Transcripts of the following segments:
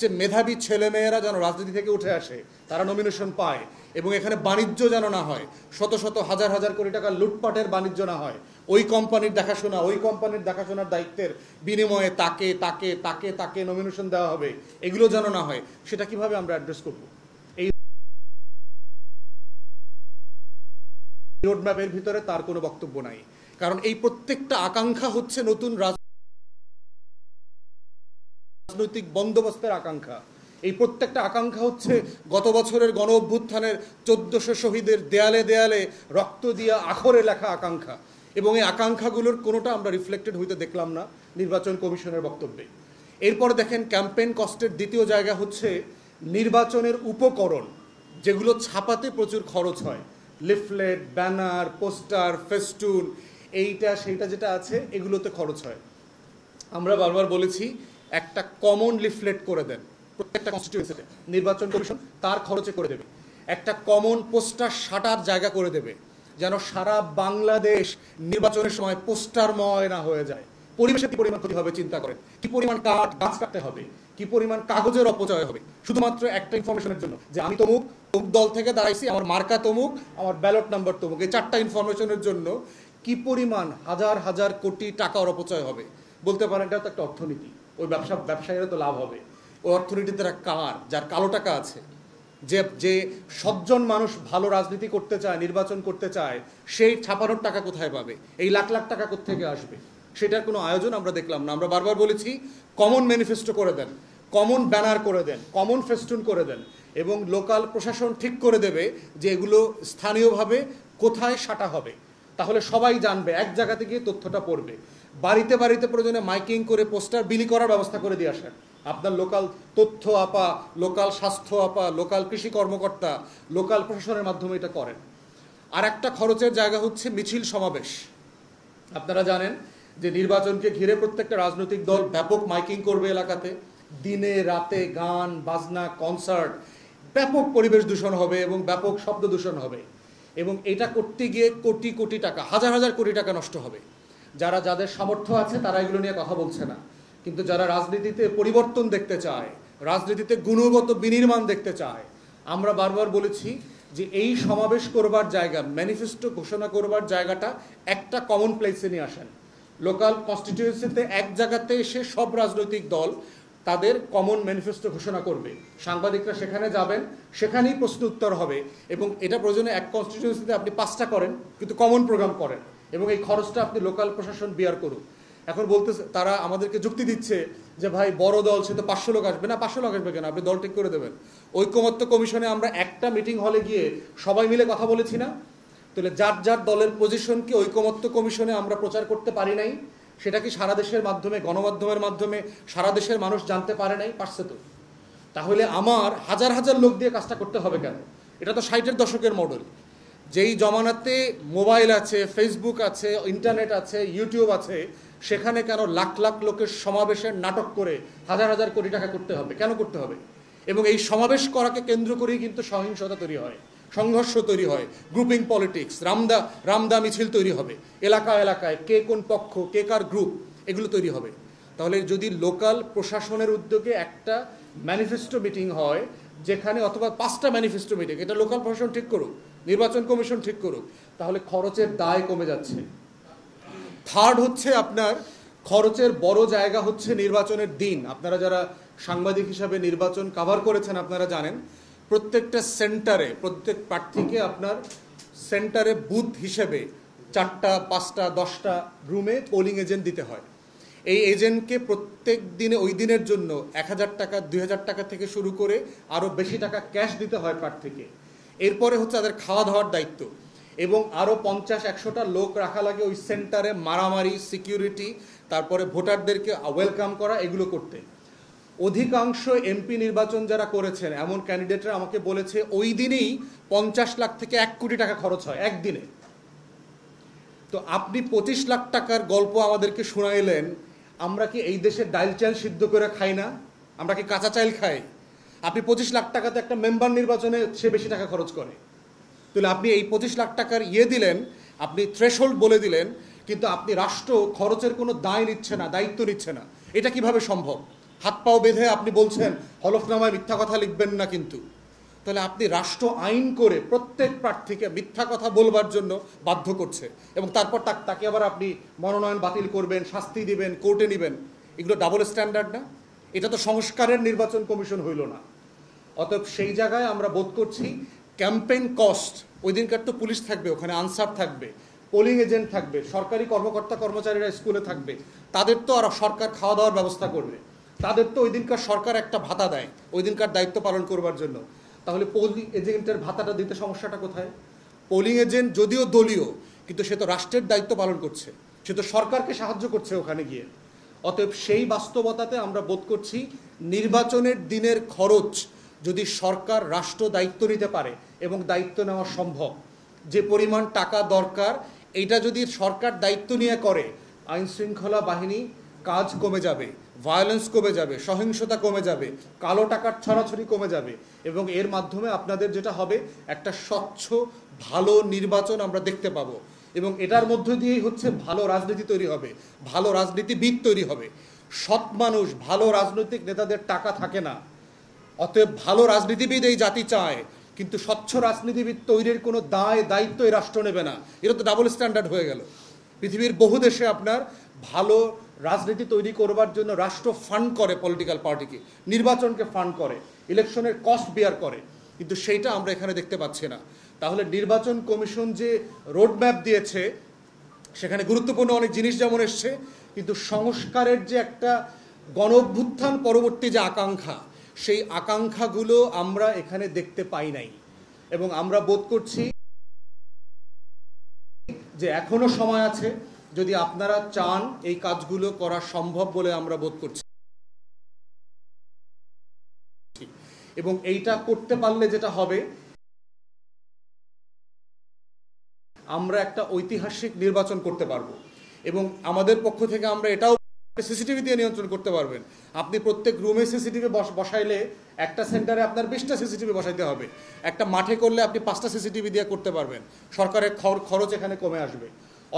যে মেধাবী ছেলেমেয়েরা যেন রাজনীতি থেকে উঠে আসে, তারা নমিনেশন পায় এবং এখানে বাণিজ্য যেন না হয়, শত শত হাজার হাজার কোটি টাকা লুটপাটের বাণিজ্য না হয়। ওই কোম্পানির দেখাশোনার দায়িত্বের বিনিময়ে তাকে তাকে তাকে তাকে নমিনেশন দেওয়া হবে, এগুলো যেন না হয়। সেটা কিভাবে আমরা অ্যাড্রেস করব? এই রোডম্যাপের ভিতরে তার কোনো বক্তব্য নাই, কারণ এই প্রত্যেকটা আকাঙ্ক্ষা হচ্ছে নতুন রাজনৈতিক বন্দোবস্তের আকাঙ্ক্ষা। এই প্রত্যেকটা আকাঙ্ক্ষা হচ্ছে গত বছরের গণ অভ্যুত্থানের 1400 শহীদের দেয়ালে দেয়ালে রক্ত দিয়া আখরে লেখা আকাঙ্ক্ষা, এবং এই আকাঙ্ক্ষাগুলোর কোনোটা আমরা রিফ্লেক্টেড হইতে দেখলাম না নির্বাচন কমিশনের বক্তব্যে। এরপরে দেখেন, ক্যাম্পেইন কস্টের দ্বিতীয় জায়গা হচ্ছে নির্বাচনের উপকরণ, যেগুলো ছাপাতে প্রচুর খরচ হয়। লিফলেট, ব্যানার, পোস্টার, ফেস্টুন, এইটা সেইটা যেটা আছে, এগুলোতে খরচ হয়। আমরা বারবার বলেছি একটা কমন লিফলেট করে দেন প্রত্যেকটা কনস্টিটিউয়েন্সিতে, নির্বাচন কমিশন তার খরচে করে দেবে। একটা কমন পোস্টার সাটার জায়গা করে দেবে, যেন সারা বাংলাদেশ নির্বাচনের সময় পোস্টারময় না হয়ে যায়। পরিবেশের কি পরিমাণ ক্ষতি হবে চিন্তা করেন, কি পরিমাণ গাছ কাটতে হবে, কি পরিমাণ কাগজের অপচয় হবে শুধুমাত্র একটা ইনফরমেশনের জন্য, যে আমি তমুক দল থেকে দাঁড়াইছি, আমার মার্কা তমুক, আমার ব্যালট নাম্বার তমুক। এই চারটা ইনফরমেশনের জন্য কি পরিমাণ হাজার হাজার কোটি টাকার অপচয় হবে। বলতে পারেন এটা তো একটা অর্থনীতি, ওই ব্যবসায়ীরা তো লাভ হবে। ওই অর্থনীতিতে কার, যার কালো টাকা আছে, যে সজ্জন মানুষ ভালো রাজনীতি করতে চায়, নির্বাচন করতে চায়, সেই ছাপানোর টাকা কোথায় পাবে? এই লাখ লাখ টাকা কোত্থেকে আসবে? সেটার কোনো আয়োজন আমরা দেখলাম না। আমরা বারবার বলেছি কমন ম্যানিফেস্টো করে দেন, কমন ব্যানার করে দেন, কমন ফেস্টুন করে দেন, এবং লোকাল প্রশাসন ঠিক করে দেবে যে এগুলো স্থানীয়ভাবে কোথায় সাটা হবে। তাহলে সবাই জানবে, এক জায়গাতে গিয়ে তথ্যটা পড়বে। বাড়িতে বাড়িতে প্রয়োজনে মাইকিং করে পোস্টার বিলি করার ব্যবস্থা করে দিয়ে আসেন। আপনার লোকাল তথ্য আপা, লোকাল স্বাস্থ্য আপা, লোকাল কৃষি কর্মকর্তা, লোকাল প্রশাসনের মাধ্যমে এটা করেন। আর একটা খরচের জায়গা হচ্ছে মিছিল সমাবেশ। আপনারা জানেন যে নির্বাচনকে ঘিরে প্রত্যেকটা রাজনৈতিক দল ব্যাপক মাইকিং করবে এলাকাতে, দিনে রাতে গান বাজনা, কনসার্ট, ব্যাপক পরিবেশ দূষণ হবে এবং ব্যাপক শব্দ দূষণ হবে। এবং এটা করতে গিয়ে কোটি কোটি টাকা, হাজার হাজার কোটি টাকা নষ্ট হবে। যাদের সামর্থ্য আছে তারা এগুলো নিয়ে কথা বলছে না, কিন্তু যারা রাজনীতিতে পরিবর্তন দেখতে চায়, রাজনীতিতে গুণগত বিনির্মাণ দেখতে চায়, আমরা বারবার বলেছি যে এই সমাবেশ করবার জায়গা, ম্যানিফেস্টো ঘোষণা করবার জায়গাটা একটা কমন প্লেসে নিয়ে আসেন। লোকাল কনস্টিটিউয়েন্সিতে এক জায়গাতে এসে সব রাজনৈতিক দল তাদের কমন ম্যানিফেস্টো ঘোষণা করবে, সাংবাদিকরা সেখানে যাবেন, সেখানেই প্রশ্ন উত্তর হবে। এবং এটা প্রয়োজনে এক কনস্টিটিউয়েন্সিতে আপনি 5টা করেন, কিন্তু কমন প্রোগ্রাম করেন, এবং এই খরচটা আপনি লোকাল প্রশাসন বিয়ার করুন। এখন বলতেছে, তারা আমাদেরকে যুক্তি দিচ্ছে যে ভাই বড় দল, সে তো 500 লোক আসবে না। 500 লোক আসবে কেন? আপনি দল ঠিক করে দেবেন। ঐকমত্য কমিশনে আমরা একটা মিটিং হলে গিয়ে সবাই মিলে কথা বলেছি না? তাহলে যার যার দলের পজিশনকে ঐকমত্য কমিশনে আমরা প্রচার করতে পারি নাই, সেটা কি সারা দেশের মাধ্যমে, গণমাধ্যমের মাধ্যমে সারা দেশের মানুষ জানতে পারে নাই? পারছে তো। তাহলে আমার হাজার হাজার লোক দিয়ে কাজটা করতে হবে কেন? এটা তো 60-এর দশকের মডেল। যেই জমানাতে মোবাইল আছে, ফেসবুক আছে, ইন্টারনেট আছে, ইউটিউব আছে, সেখানে কেন লাখ লাখ লোকের সমাবেশের নাটক করে হাজার হাজার কোটি টাকা করতে হবে? কেন করতে হবে? এবং এই সমাবেশ করাকে কেন্দ্র করেই কিন্তু সহিংসতা তৈরি হয়, সংঘর্ষ তৈরি হয়, গ্রুপিং পলিটিক্স, রামদা মিছিল তৈরি হবে, এলাকায় কে কোন পক্ষ, কে কার গ্রুপ, এগুলো তৈরি হবে। তাহলে যদি লোকাল প্রশাসনের উদ্যোগে একটা ম্যানিফেস্টো মিটিং হয়, যেখানে, অথবা 5টা ম্যানিফেস্টো মিটিং, এটা লোকাল প্রশাসন ঠিক করুক, নির্বাচন কমিশন ঠিক করুক, তাহলে খরচের দায় কমে যাচ্ছে। থার্ড হচ্ছে, আপনার খরচের বড় জায়গা হচ্ছে নির্বাচনের দিন। আপনারা যারা সাংবাদিক হিসাবে নির্বাচন কভার করেছেন, আপনারা জানেন প্রত্যেকটা সেন্টারে, প্রত্যেক প্রার্থীকে আপনার সেন্টারে বুথ হিসেবে 4টা, 5টা, 10টা রুমে পোলিং এজেন্ট দিতে হয়। এই এজেন্টকে প্রত্যেক দিনে, ওই দিনের জন্য 1000 টাকা, 2000 টাকা থেকে শুরু করে আরও বেশি টাকা ক্যাশ দিতে হয় প্রার্থীকে। এরপরে হচ্ছে তাদের খাওয়া দাওয়ার দায়িত্ব, এবং আরও 50-100টা লোক রাখা লাগে ওই সেন্টারে, মারামারি, সিকিউরিটি, তারপরে ভোটারদেরকে ওয়েলকাম করা, এগুলো করতে। অধিকাংশ এমপি নির্বাচন যারা করেছেন, এমন ক্যান্ডিডেটরা আমাকে বলেছে ওই দিনেই 50 লাখ থেকে 1 কোটি টাকা খরচ হয় একদিনে। তো আপনি 25 লাখ টাকার গল্প আমাদেরকে শোনাইলেন। আমরা কি এই দেশে ডাইল চাল সিদ্ধ করে খাই না? আমরা কি কাঁচা চাল খাই? আপনি 25 লাখ টাকাতে একটা মেম্বার নির্বাচনে সে বেশি টাকা খরচ করে। তাহলে আপনি এই 25 লাখ টাকার দিলেন, আপনি থ্রেশহোল্ড বলে দিলেন, কিন্তু আপনি রাষ্ট্র খরচের কোনো দায় নিচ্ছে না, দায়িত্ব নিচ্ছে না। এটা কিভাবে সম্ভব? হাত পাও বেঁধে আপনি বলছেন হলফনামায় মিথ্যা কথা লিখবেন না, কিন্তু তাহলে আপনি রাষ্ট্র আইন করে প্রত্যেক প্রার্থীকে মিথ্যা কথা বলবার জন্য বাধ্য করছে, এবং তারপর তাকে আবার আপনি মনোনয়ন বাতিল করবেন, শাস্তি দিবেন, কোর্টে নেবেন। এগুলো ডাবল স্ট্যান্ডার্ড না? এটা তো সংস্কারের নির্বাচন কমিশন হইল না। অতএব সেই জায়গায় আমরা বোধ করছি ক্যাম্পেইন কস্ট, ওই দিনকার তো পুলিশ থাকবে, ওখানে আনসার থাকবে, পোলিং এজেন্ট থাকবে, সরকারি কর্মকর্তা কর্মচারীরা স্কুলে থাকবে, তাদের তো আর সরকার খাওয়া দাওয়ার ব্যবস্থা করবে, তাদের তো ওই দিনকার সরকার একটা ভাতা দেয় ওই দিনকার দায়িত্ব পালন করবার জন্য। তাহলে পোলিং এজেন্টের ভাতাটা দিতে সমস্যাটা কোথায়? পোলিং এজেন্ট যদিও দলীয়, কিন্তু সে তো রাষ্ট্রের দায়িত্ব পালন করছে, সে তো সরকারকে সাহায্য করছে ওখানে গিয়ে। অতএব সেই বাস্তবতাতে আমরা বোধ করছি নির্বাচনের দিনের খরচ যদি সরকার রাষ্ট্র দায়িত্ব নিতে পারে, এবং দায়িত্ব নেওয়া সম্ভব, যে পরিমাণ টাকা দরকার এইটা যদি সরকার দায়িত্ব নিয়ে করে, আইন শৃঙ্খলা বাহিনী কাজ কমে যাবে, ভায়োলেন্স কমে যাবে, সহিংসতা কমে যাবে, কালো টাকার ছড়াছড়ি কমে যাবে, এবং এর মাধ্যমে আপনাদের যেটা হবে একটা স্বচ্ছ ভালো নির্বাচন আমরা দেখতে পাবো, এবং এটার মধ্য দিয়েই হচ্ছে ভালো রাজনীতি তৈরি হবে, ভালো রাজনীতিবিদ তৈরি হবে। সৎ মানুষ, ভালো রাজনৈতিক নেতাদের টাকা থাকে না। অতএব ভালো রাজনীতিবিদ এই জাতি চায়, কিন্তু স্বচ্ছ রাজনীতিবিদ তৈরির কোনো দায়িত্ব এই রাষ্ট্র নেবে না। এটা তো ডাবল স্ট্যান্ডার্ড হয়ে গেল। পৃথিবীর বহু দেশে আপনার ভালো রাজনীতি তৈরি করবার জন্য রাষ্ট্র ফান্ড করে পলিটিক্যাল পার্টিকে, নির্বাচনকে ফান্ড করে, ইলেকশনের কস্ট বেয়ার করে, কিন্তু সেইটা আমরা এখানে দেখতে পাচ্ছি না। তাহলে নির্বাচন কমিশন যে রোডম্যাপ দিয়েছে সেখানে গুরুত্বপূর্ণ অনেক জিনিস যেমন এসছে, কিন্তু সংস্কারের যে একটা গণ অভ্যুত্থান পরবর্তী যে আকাঙ্ক্ষা, সেই আকাঙ্ক্ষাগুলো আমরা এখানে দেখতে পাই নাই, এবং আমরা বোধ করছি যে এখনো সময় আছে, যদি আপনারা চান এই কাজগুলো করা সম্ভব বলে আমরা বোধ করছি। এবং এইটা করতে পারলে যেটা হবে, আমরা একটা ঐতিহাসিক নির্বাচন করতে পারবো, এবং আমাদের পক্ষ থেকে আমরা এটাও সিসিটিভি দিয়ে নিয়ন্ত্রণ করতে পারবেন। আপনি প্রত্যেক রুমে সিসিটিভি বসাইলে একটা সেন্টারে আপনার 20টা সিসিটিভি বসাইতে হবে, একটা মাঠে করলে আপনি 5টা সিসিটিভি দিয়ে করতে পারবেন, সরকারের খরচ এখানে কমে আসবে।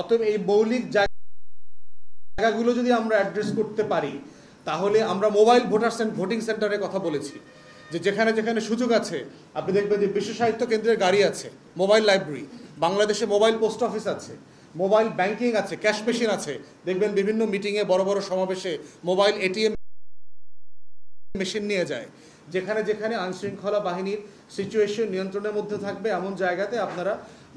অতএব এই মৌলিক জায়গাগুলো যদি আমরা অ্যাড্রেস করতে পারি, তাহলে আমরা মোবাইল ভোটিং সেন্টারের কথা বলেছি, যে যেখানে যেখানে সুযোগ আছে আপনি দেখবেন যে বিশ্ব সাহিত্য কেন্দ্রের গাড়ি আছে, মোবাইল লাইব্রেরি, বাংলাদেশে মোবাইল পোস্ট অফিস আছে, মোবাইল ব্যাংকিং আছে, ক্যাশ মেশিন আছে, দেখবেন বিভিন্ন মিটিংয়ে বড় বড় সমাবেশে মোবাইল এটিএম মেশিন নিয়ে যায়। যেখানে যেখানে আইনশৃঙ্খলা বাহিনীর সিচুয়েশন নিয়ন্ত্রণের মধ্যে থাকবে, এমন জায়গাতে আপনারা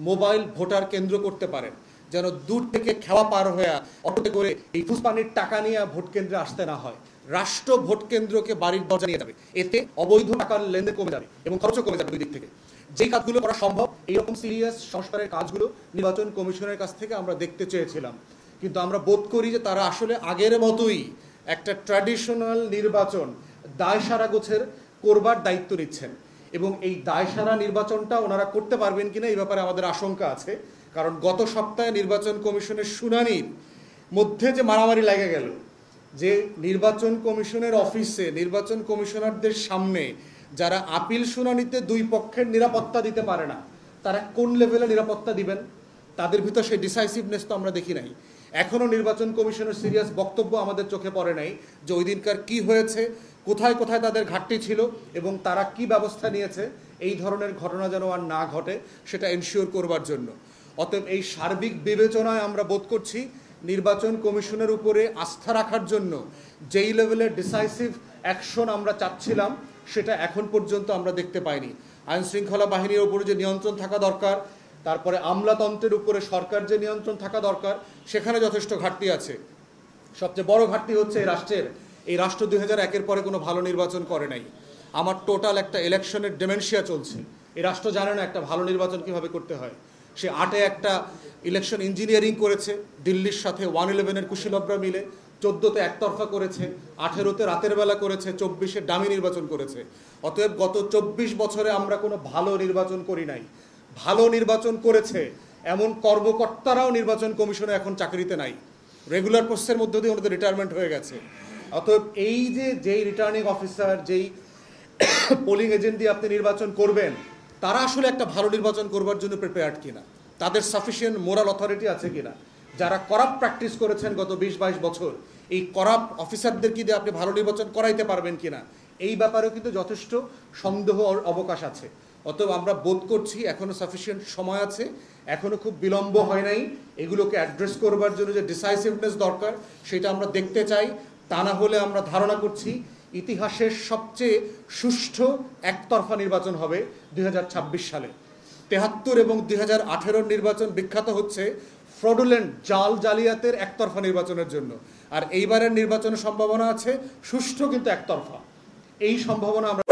মোবাইল ভোটার কেন্দ্র করতে পারেন, যেন দূর থেকে খেওয়া পার হয়ে অটোতে করে এই ফুসপানির টাকা নিয়ে ভোট কেন্দ্রে আসতে না হয়। রাষ্ট্র ভোট কেন্দ্রকে বাড়ির দরজা নিয়ে যাবে, এতে অবৈধ টাকার লেনদেন কমে যাবে এবং খরচও কমে যাবে দুই দিক থেকে। যেই কাজগুলো করা সম্ভব, এইরকম সিরিয়াস সংস্কারের কাজগুলো নির্বাচন কমিশনের কাছ থেকে আমরা দেখতে চেয়েছিলাম, কিন্তু আমরা বোধ করি যে তারা আসলে আগের মতোই একটা ট্র্যাডিশনাল নির্বাচন দায়সারা গোছের করবার দায়িত্ব নিচ্ছেন, এবং এই দায়সারা নির্বাচনটা ওনারা করতে পারবেন কিনা এই ব্যাপারে আমাদের আশঙ্কা আছে। কারণ গত সপ্তাহে নির্বাচন কমিশনের শুনানির মধ্যে যে মারামারি লেগে গেল, যে নির্বাচন কমিশনের অফিসে নির্বাচন কমিশনারদের সামনে যারা আপিল শুনানিতে দুই পক্ষের নিরাপত্তা দিতে পারে না, তারা কোন লেভেলে নিরাপত্তা দিবেন? তাদের ভিতর সেই ডিসাইসিভনেস তো আমরা দেখি নাই। এখনও নির্বাচন কমিশনের সিরিয়াস বক্তব্য আমাদের চোখে পড়ে নাই যে ওই দিনকার কী হয়েছে, কোথায় কোথায় তাদের ঘাটতি ছিল, এবং তারা কি ব্যবস্থা নিয়েছে এই ধরনের ঘটনা যেন আর না ঘটে সেটা এনশিওর করবার জন্য। অতএব এই সার্বিক বিবেচনায় আমরা বোধ করছি নির্বাচন কমিশনের উপরে আস্থা রাখার জন্য যেই লেভেলের ডিসাইসিভ অ্যাকশন আমরা চাচ্ছিলাম, সেটা এখন পর্যন্ত আমরা দেখতে পাইনি। আইন শৃঙ্খলা বাহিনীর উপরে যে নিয়ন্ত্রণ থাকা দরকার, তারপরে আমলাতন্ত্রের উপরে সরকার যে নিয়ন্ত্রণ থাকা দরকার, সেখানে যথেষ্ট ঘাটতি আছে। সবচেয়ে বড় ঘাটতি হচ্ছে এই রাষ্ট্র 2001-এর পরে কোনো ভালো নির্বাচন করে নাই। আমার টোটাল একটা ইলেকশনের ডেমেনশিয়া চলছে। এই রাষ্ট্র জানে না একটা ভালো নির্বাচন কিভাবে করতে হয়। সে 8-এ একটা ইলেকশন ইঞ্জিনিয়ারিং করেছে দিল্লির সাথে 111-এর কুশীলবরা মিলে, 14-তে একতরফা করেছে, 18-তে রাতের বেলা করেছে, 24-এ ডামি নির্বাচন করেছে। অতএব গত 24 বছরে আমরা কোনো ভালো নির্বাচন করি নাই। ভালো নির্বাচন করেছে এমন কর্মকর্তারাও নির্বাচন কমিশনে এখন চাকরিতে নাই, রেগুলার পোস্টের মধ্যে দিয়ে ওনাদের রিটায়ারমেন্ট হয়ে গেছে। অতএব এই যেই রিটার্নিং অফিসার, যেই পোলিং এজেন্ট দিয়ে আপনি নির্বাচন করবেন, তারা আসলে একটা ভালো নির্বাচন করবার জন্য প্রিপেয়ার্ড কিনা, তাদের সাফিসিয়েন্ট মোরাল অথরিটি আছে কিনা, যারা করাপ্ট প্র্যাকটিস করেছেন গত 20-22 বছর, এই করাপ্ট অফিসারদেরকে দিয়ে আপনি ভালো নির্বাচন করাইতে পারবেন কিনা, এই ব্যাপারেও কিন্তু যথেষ্ট সন্দেহ অবকাশ আছে। অতএব আমরা বোধ করছি এখনও সাফিসিয়েন্ট সময় আছে, এখনও খুব বিলম্ব হয় নাই। এগুলোকে অ্যাড্রেস করবার জন্য যে ডিসাইসিভনেস দরকার সেটা আমরা দেখতে চাই। তা না হলে আমরা ধারণা করছি ইতিহাসের সবচেয়ে সুষ্ঠু একতরফা নির্বাচন হবে 2026 সালে। 73 এবং 2018 নির্বাচন বিখ্যাত হচ্ছে ফ্রডুলেন্ট জালিয়াতের একতরফা নির্বাচনের জন্য। আর এইবারের নির্বাচনের সম্ভাবনা আছে সুষ্ঠু কিন্তু একতরফা। এই সম্ভাবনা আমরা